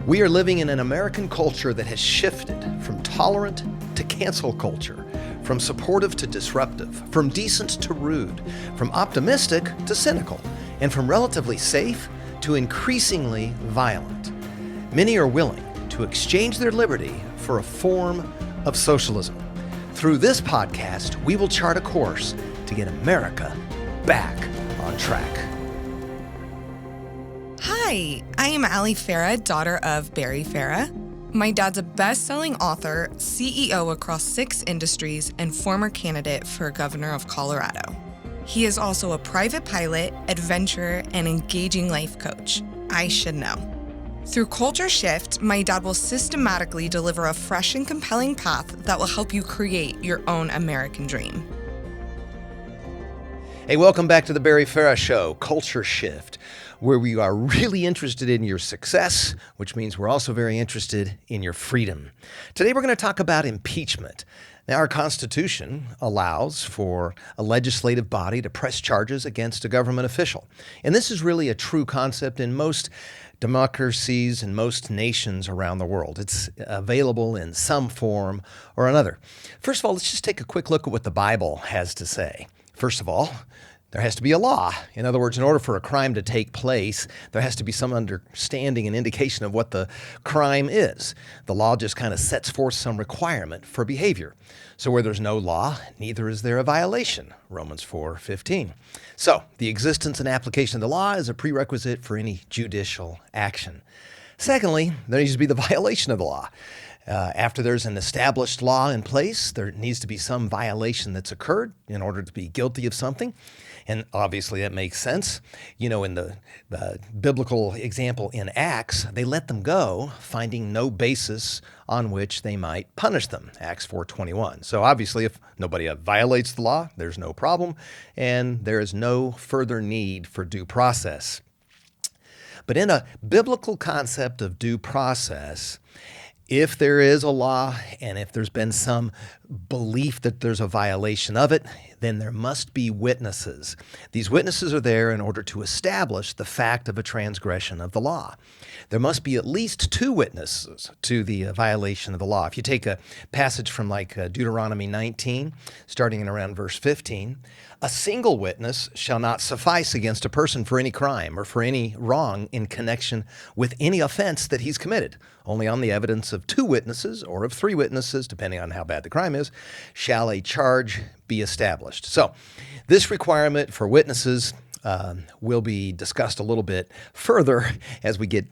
We are living in an American culture that has shifted from tolerant to cancel culture, from supportive to disruptive, from decent to rude, from optimistic to cynical, and from relatively safe to increasingly violent. Many are willing to exchange their liberty for a form of socialism. Through this podcast, we will chart a course to get America back on track. Hi, I am Barry Farah, daughter of Barry Farah. My dad's a best-selling author, CEO across 6 industries, and former candidate for governor of Colorado. He is also a private pilot, adventurer, and engaging life coach. I should know. Through Culture Shift, my dad will systematically deliver a fresh and compelling path that will help you create your own American dream. Hey, welcome back to the Barry Farah Show, Culture Shift, where we are really interested in your success, which means we're also very interested in your freedom. Today we're going to talk about impeachment. Now, our Constitution allows for a legislative body to press charges against a government official. And this is really a true concept in most democracies and most nations around the world. It's available in some form or another. First of all, let's just take a quick look at what the Bible has to say. First of all, there has to be a law. In other words, in order for a crime to take place, there has to be some understanding and indication of what the crime is. The law just kind of sets forth some requirement for behavior. So where there's no law, neither is there a violation, Romans 4:15. So the existence and application of the law is a prerequisite for any judicial action. Secondly, there needs to be the violation of the law. After there's an established law in place, there needs to be some violation that's occurred in order to be guilty of something. And obviously that makes sense. You know, in the biblical example in Acts, they let them go, finding no basis on which they might punish them, Acts 4:21. So obviously if nobody violates the law, there's no problem, and there is no further need for due process. But in a biblical concept of due process, if there is a law and if there's been some belief that there's a violation of it, then there must be witnesses. These witnesses are there in order to establish the fact of a transgression of the law. There must be at least 2 witnesses to the violation of the law. If you take a passage from like Deuteronomy 19, starting in around verse 15, a single witness shall not suffice against a person for any crime or for any wrong in connection with any offense that he's committed. Only on the evidence of 2 witnesses or of 3 witnesses, depending on how bad the crime is, shall a charge be established. So this requirement for witnesses will be discussed a little bit further as we get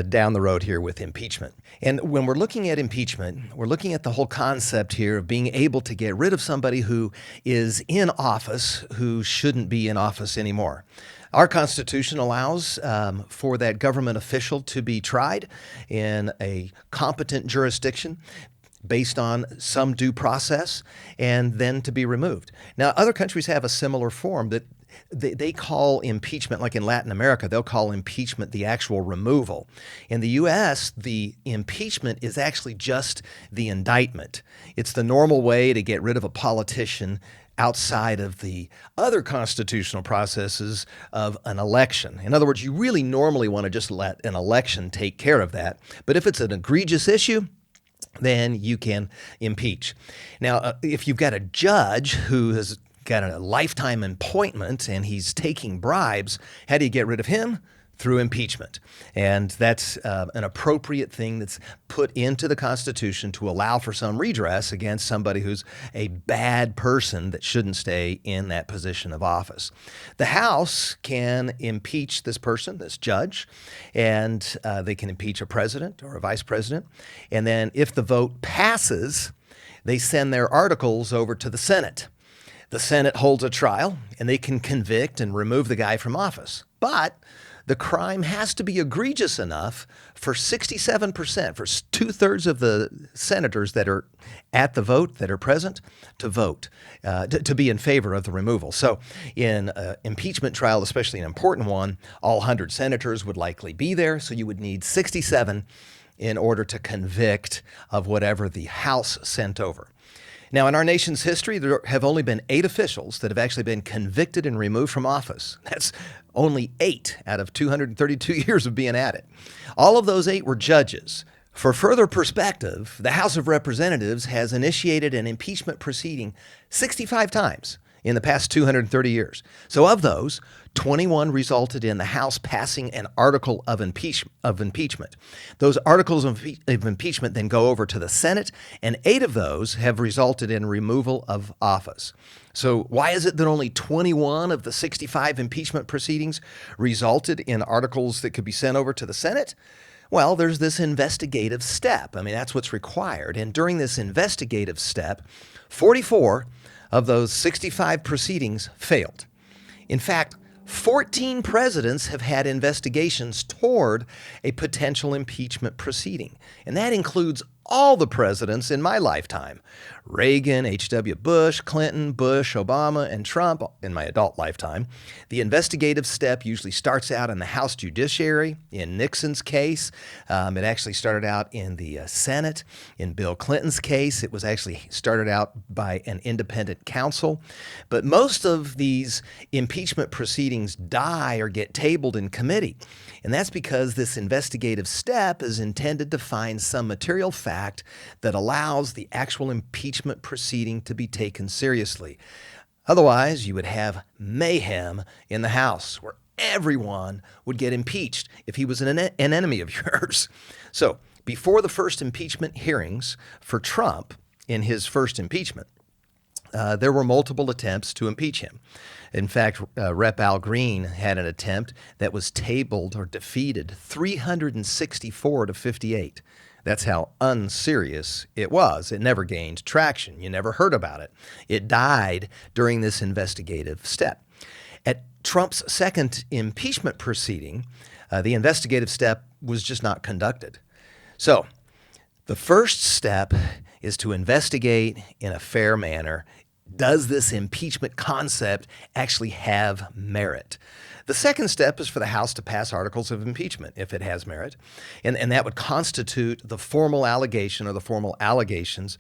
down the road here with impeachment. And when we're looking at impeachment, we're looking at the whole concept here of being able to get rid of somebody who is in office who shouldn't be in office anymore. Our Constitution allows for that government official to be tried in a competent jurisdiction based on some due process and then to be removed. Now, other countries have a similar form that they call impeachment, like in Latin America, they'll call impeachment the actual removal. In the U.S., the impeachment is actually just the indictment. It's the normal way to get rid of a politician outside of the other constitutional processes of an election. In other words, you really normally want to just let an election take care of that. But if it's an egregious issue, then you can impeach. Now, if you've got a judge who has got a lifetime appointment and he's taking bribes, how do you get rid of him? Through impeachment. And that's an appropriate thing that's put into the Constitution to allow for some redress against somebody who's a bad person that shouldn't stay in that position of office. The House can impeach this person, this judge, and they can impeach a president or a vice president. And then if the vote passes, they send their articles over to the Senate. The Senate holds a trial, and they can convict and remove the guy from office. But the crime has to be egregious enough for 67%, for 2/3 of the senators that are at the vote, that are present, to vote, to be in favor of the removal. So in an impeachment trial, especially an important one, all 100 senators would likely be there, so you would need 67 in order to convict of whatever the House sent over. Now, in our nation's history, there have only been 8 officials that have actually been convicted and removed from office. That's only 8 out of 232 years of being at it. All of those 8 were judges. For further perspective, the House of Representatives has initiated an impeachment proceeding 65 times in the past 230 years. So of those, 21 resulted in the House passing an article of impeachment. Those articles of impeachment then go over to the Senate, and 8 of those have resulted in removal of office. So why is it that only 21 of the 65 impeachment proceedings resulted in articles that could be sent over to the Senate? Well, there's this investigative step. I mean, that's what's required. And during this investigative step, 44 of those 65 proceedings failed. In fact, 14 presidents have had investigations toward a potential impeachment proceeding. And that includes all the presidents in my lifetime: Reagan, H.W. Bush, Clinton, Bush, Obama, and Trump in my adult lifetime. The investigative step usually starts out in the House Judiciary. In Nixon's case, it actually started out in the Senate. In Bill Clinton's case, it was actually started out by an independent counsel. But most of these impeachment proceedings die or get tabled in committee. And that's because this investigative step is intended to find some material fact that allows the actual impeachment proceeding to be taken seriously. Otherwise, you would have mayhem in the House where everyone would get impeached if he was an enemy of yours. So, before the first impeachment hearings for Trump in his first impeachment, there were multiple attempts to impeach him. In fact, Rep. Al Green had an attempt that was tabled or defeated 364 to 58. That's how unserious it was. It never gained traction. You never heard about it. It died during this investigative step. At Trump's second impeachment proceeding, the investigative step was just not conducted. So the first step is to investigate in a fair manner. Does this impeachment concept actually have merit? The second step is for the House to pass articles of impeachment if it has merit, and that would constitute the formal allegation or the formal allegations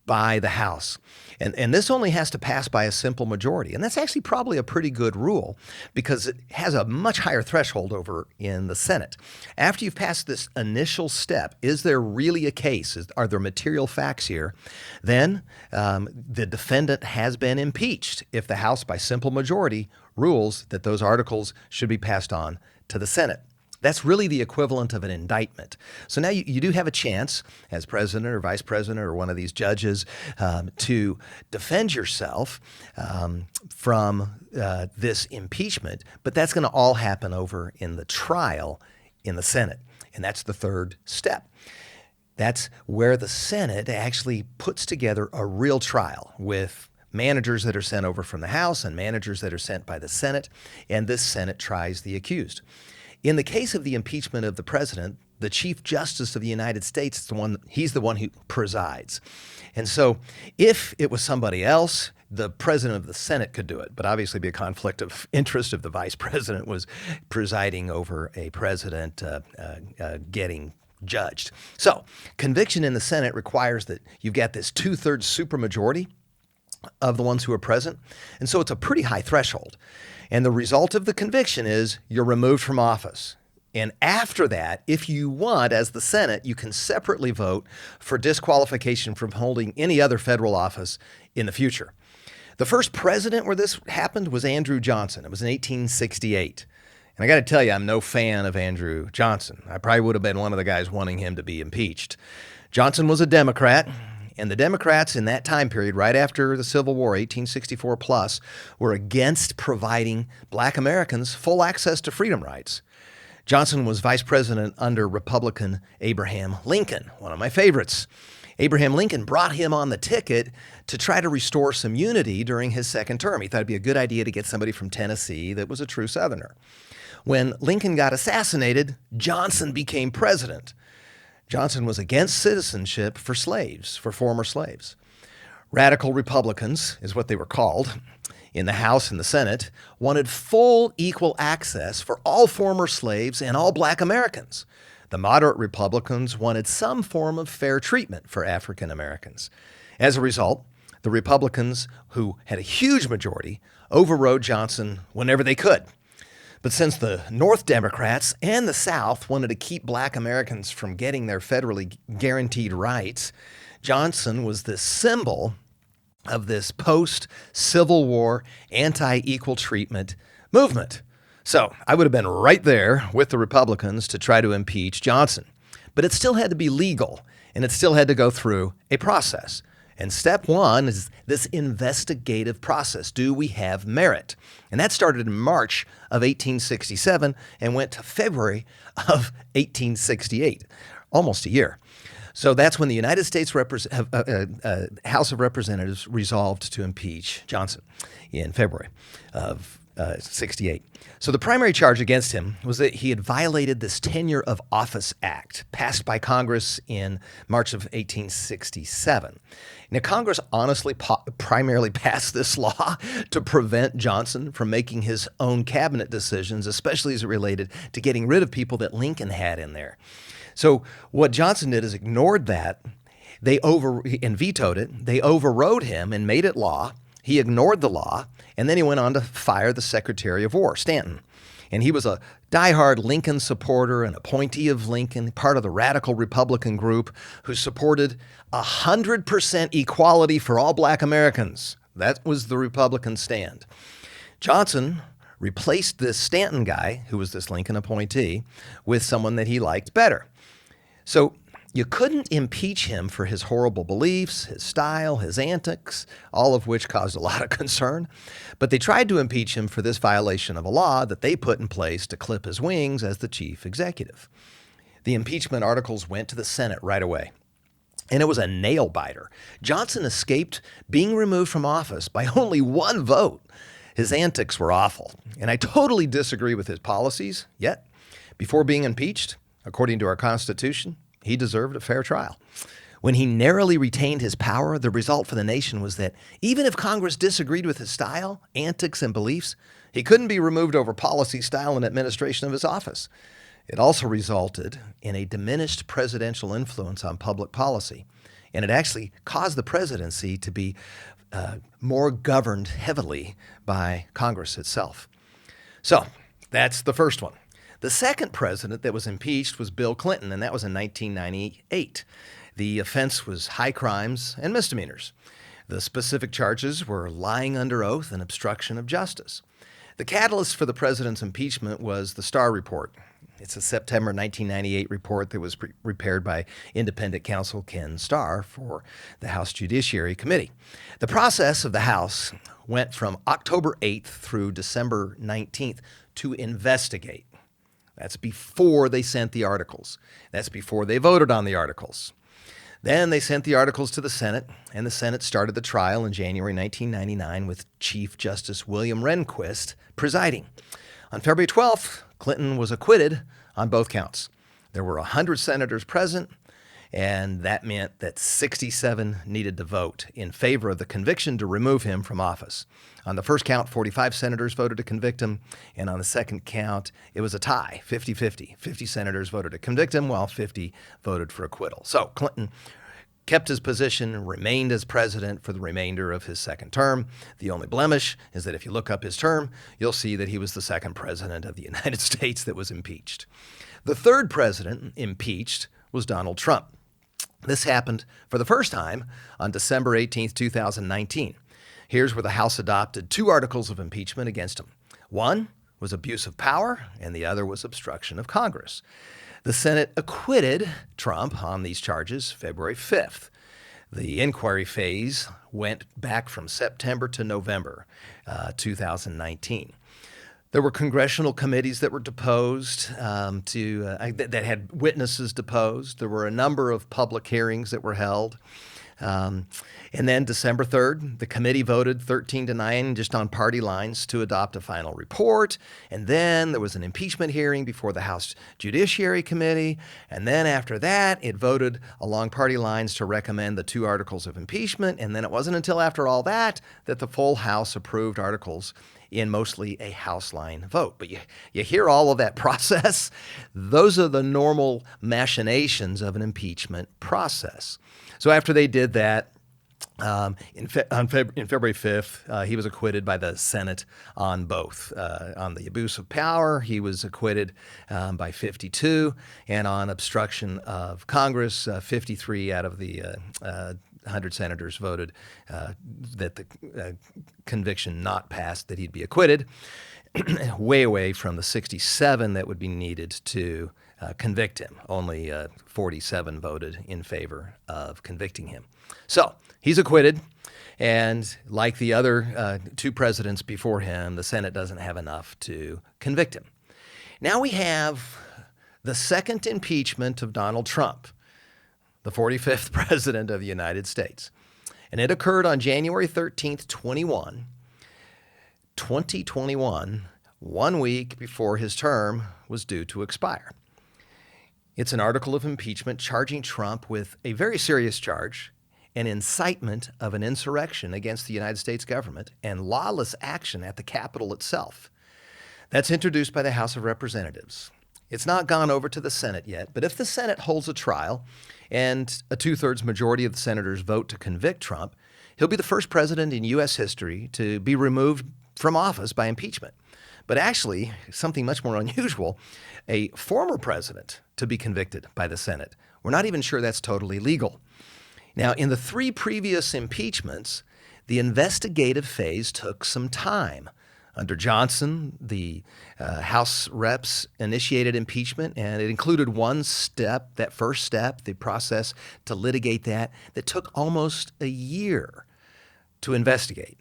by the House. And this only has to pass by a simple majority. And that's actually probably a pretty good rule because it has a much higher threshold over in the Senate. After you've passed this initial step, is there really a case? Are there material facts here? Then the defendant has been impeached if the House, by simple majority, rules that those articles should be passed on to the Senate. That's really the equivalent of an indictment. So now you do have a chance as president or vice president or one of these judges to defend yourself from this impeachment, but that's going to all happen over in the trial in the Senate. And that's the third step. That's where the Senate actually puts together a real trial with managers that are sent over from the House and managers that are sent by the Senate, and this Senate tries the accused. In the case of the impeachment of the president, the Chief Justice of the United States, he's the one who presides. And so if it was somebody else, the president of the Senate could do it, but obviously be a conflict of interest if the vice president was presiding over a president getting judged. So conviction in the Senate requires that you've got this 2/3 supermajority of the ones who are present. And so it's a pretty high threshold. And the result of the conviction is you're removed from office. And after that, if you want, as the Senate, you can separately vote for disqualification from holding any other federal office in the future. The first president where this happened was Andrew Johnson. It was in 1868. And I got to tell you, I'm no fan of Andrew Johnson. I probably would have been one of the guys wanting him to be impeached. Johnson was a Democrat. And the Democrats in that time period, right after the Civil War, 1864 plus, were against providing black Americans full access to freedom rights. Johnson was vice president under Republican Abraham Lincoln, one of my favorites. Abraham Lincoln brought him on the ticket to try to restore some unity during his second term. He thought it'd be a good idea to get somebody from Tennessee that was a true Southerner. When Lincoln got assassinated, Johnson became president. Johnson was against citizenship for slaves, for former slaves. Radical Republicans is what they were called in the House and the Senate, wanted full equal access for all former slaves and all black Americans. The moderate Republicans wanted some form of fair treatment for African Americans. As a result, The Republicans, who had a huge majority, overrode Johnson whenever they could. But since the North Democrats and the South wanted to keep black Americans from getting their federally guaranteed rights, Johnson was this symbol of this post-Civil War anti-equal treatment movement. So I would have been right there with the Republicans to try to impeach Johnson. But it still had to be legal, and it still had to go through a process. And step one is this investigative process. Do we have merit? And that started in March of 1867 and went to February of 1868, almost a year. So that's when the United States House of Representatives resolved to impeach Johnson in February of 68. So the primary charge against him was that he had violated this Tenure of Office Act passed by Congress in March of 1867. Now, Congress honestly primarily passed this law to prevent Johnson from making his own cabinet decisions, especially as it related to getting rid of people that Lincoln had in there. So what Johnson did is ignored that. And vetoed it. They overrode him and made it law. He ignored the law, and then he went on to fire the Secretary of War, Stanton. And he was a diehard Lincoln supporter, an appointee of Lincoln, part of the radical Republican group who supported 100% equality for all black Americans. That was the Republican stand. Johnson replaced this Stanton guy, who was this Lincoln appointee, with someone that he liked better. So you couldn't impeach him for his horrible beliefs, his style, his antics, all of which caused a lot of concern. But they tried to impeach him for this violation of a law that they put in place to clip his wings as the chief executive. The impeachment articles went to the Senate right away. And it was a nail-biter. Johnson escaped being removed from office by only one vote. His antics were awful, and I totally disagree with his policies, yet before being impeached, according to our Constitution, he deserved a fair trial. When he narrowly retained his power, the result for the nation was that even if Congress disagreed with his style, antics, and beliefs, he couldn't be removed over policy, style, and administration of his office. It also resulted in a diminished presidential influence on public policy, and it actually caused the presidency to be more governed heavily by Congress itself. So that's the first one. The second president that was impeached was Bill Clinton, and that was in 1998. The offense was high crimes and misdemeanors. The specific charges were lying under oath and obstruction of justice. The catalyst for the president's impeachment was the Starr Report. It's a September 1998 report that was prepared by independent counsel Ken Starr for the House Judiciary Committee. The process of the House went from October 8th through December 19th to investigate. That's before they sent the articles. That's before they voted on the articles. Then they sent the articles to the Senate, and the Senate started the trial in January 1999 with Chief Justice William Rehnquist presiding. On February 12th, Clinton was acquitted on both counts. There were 100 senators present, and that meant that 67 needed to vote in favor of the conviction to remove him from office. On the first count, 45 senators voted to convict him, and on the second count, it was a tie, 50-50. 50 senators voted to convict him, while 50 voted for acquittal. So Clinton kept his position, remained as president for the remainder of his second term. The only blemish is that if you look up his term, you'll see that he was the second president of the United States that was impeached. The third president impeached was Donald Trump. This happened for the first time on December 18th, 2019. Here's where the House adopted two articles of impeachment against him. One was abuse of power, and the other was obstruction of Congress. The Senate acquitted Trump on these charges February 5th. The inquiry phase went back from September to November 2019. There were congressional committees that were deposed, that had witnesses deposed. There were a number of public hearings that were held. And then December 3rd, the committee voted 13-9 just on party lines to adopt a final report. And then there was an impeachment hearing before the House Judiciary Committee. And then after that, it voted along party lines to recommend the two articles of impeachment. And then it wasn't until after all that that the full House approved articles in mostly a House line vote. But you hear all of that process? Those are the normal machinations of an impeachment process. So after they did that, On February 5th, he was acquitted by the Senate on both. On the abuse of power, he was acquitted by 52, and on obstruction of Congress, 53 out of the 100 senators voted that the conviction not passed, that he'd be acquitted, way away from the 67 that would be needed to convict him. Only 47 voted in favor of convicting him. So he's acquitted, and like the other two presidents before him, the Senate doesn't have enough to convict him. Now we have the second impeachment of Donald Trump, the 45th president of the United States. And it occurred on January 13th, 2021, 1 week before his term was due to expire. It's an article of impeachment charging Trump with a very serious charge, an incitement of an insurrection against the United States government and lawless action at the Capitol itself. That's introduced by the House of Representatives. It's not gone over to the Senate yet, but if the Senate holds a trial and a 2/3 majority of the senators vote to convict Trump, he'll be the first president in U.S. history to be removed from office by impeachment. But actually, something much more unusual, a former president to be convicted by the Senate. We're not even sure that's totally legal. Now, in the 3 previous impeachments, the investigative phase took some time. Under Johnson, the House reps initiated impeachment, and it included one step, that first step, the process to litigate that took almost a year to investigate.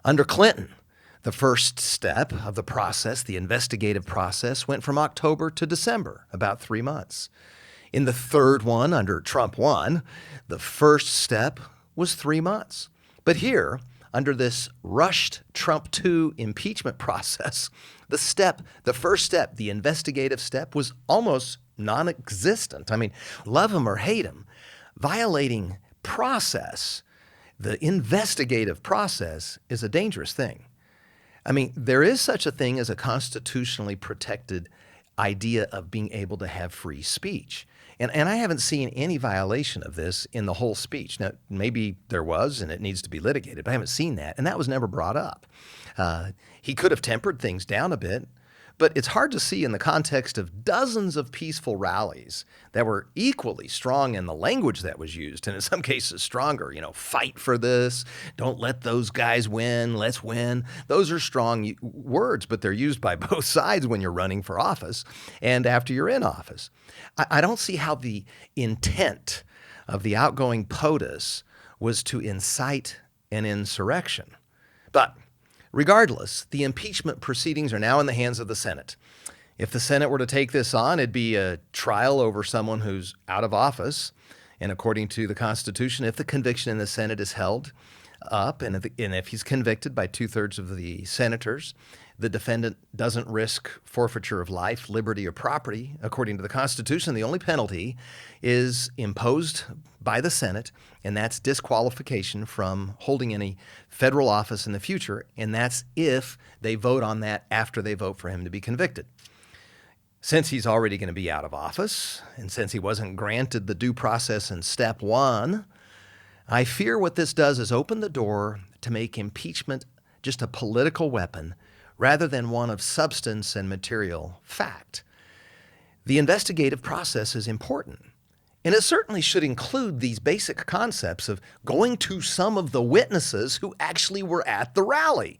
Under Clinton, the first step of the process, the investigative process, went from October to December, about 3 months. In the third one, under Trump 1, the first step was 3 months. But here, under this rushed Trump 2 impeachment process, the first step, the investigative step, was almost non-existent. I mean, love him or hate him, violating process, the investigative process, is a dangerous thing. I mean, there is such a thing as a constitutionally protected idea of being able to have free speech. And I haven't seen any violation of this in the whole speech. Now, maybe there was, and it needs to be litigated, but I haven't seen that, and that was never brought up. He could have tempered things down a bit, but it's hard to see in the context of dozens of peaceful rallies that were equally strong in the language that was used, and in some cases stronger. Fight for this, don't let those guys win, let's win. Those are strong words, but they're used by both sides when you're running for office and after you're in office. I don't see how the intent of the outgoing POTUS was to incite an insurrection. But regardless, the impeachment proceedings are now in the hands of the Senate. If the Senate were to take this on, it'd be a trial over someone who's out of office. And according to the Constitution, if the conviction in the Senate is held up, and if he's convicted by 2/3 of the senators, the defendant doesn't risk forfeiture of life, liberty, or property. According to the Constitution, the only penalty is imposed by the Senate, and that's disqualification from holding any federal office in the future, and that's if they vote on that after they vote for him to be convicted. Since he's already going to be out of office, and since he wasn't granted the due process in step 1, I fear what this does is open the door to make impeachment just a political weapon rather than one of substance and material fact. The investigative process is important, and it certainly should include these basic concepts of going to some of the witnesses who actually were at the rally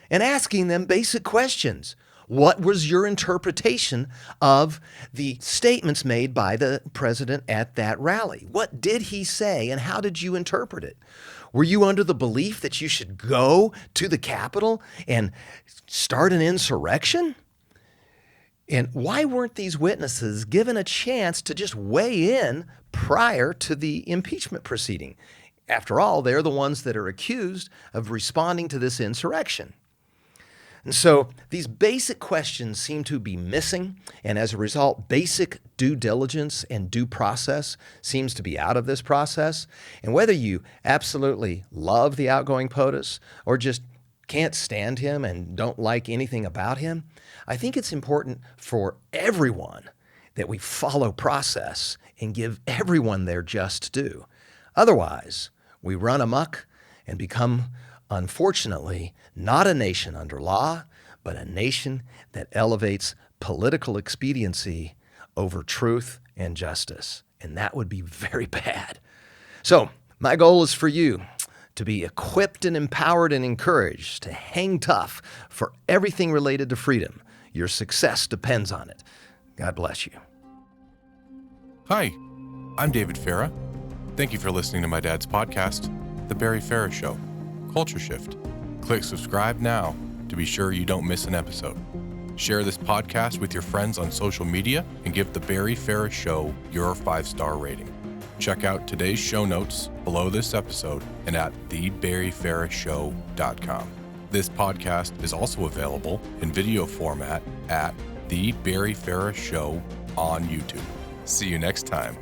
and asking them basic questions. What was your interpretation of the statements made by the president at that rally? What did he say, and how did you interpret it? Were you under the belief that you should go to the Capitol and start an insurrection? And why weren't these witnesses given a chance to just weigh in prior to the impeachment proceeding? After all, they're the ones that are accused of responding to this insurrection. And so these basic questions seem to be missing, and as a result, basic due diligence and due process seems to be out of this process. And whether you absolutely love the outgoing POTUS or just can't stand him and don't like anything about him, I think it's important for everyone that we follow process and give everyone their just due. Otherwise, we run amok and become, unfortunately, not a nation under law, but a nation that elevates political expediency over truth and justice. And that would be very bad. So my goal is for you to be equipped and empowered and encouraged to hang tough for everything related to freedom. Your success depends on it. God bless you. Hi, I'm David Farah. Thank you for listening to my dad's podcast, The Barry Farah Show, Culture Shift. Click subscribe now to be sure you don't miss an episode. Share this podcast with your friends on social media and give The Barry Farah Show your 5-star rating. Check out today's show notes below this episode and at thebarryfarahshow.com. This podcast is also available in video format at The Barry Farah Show on YouTube. See you next time.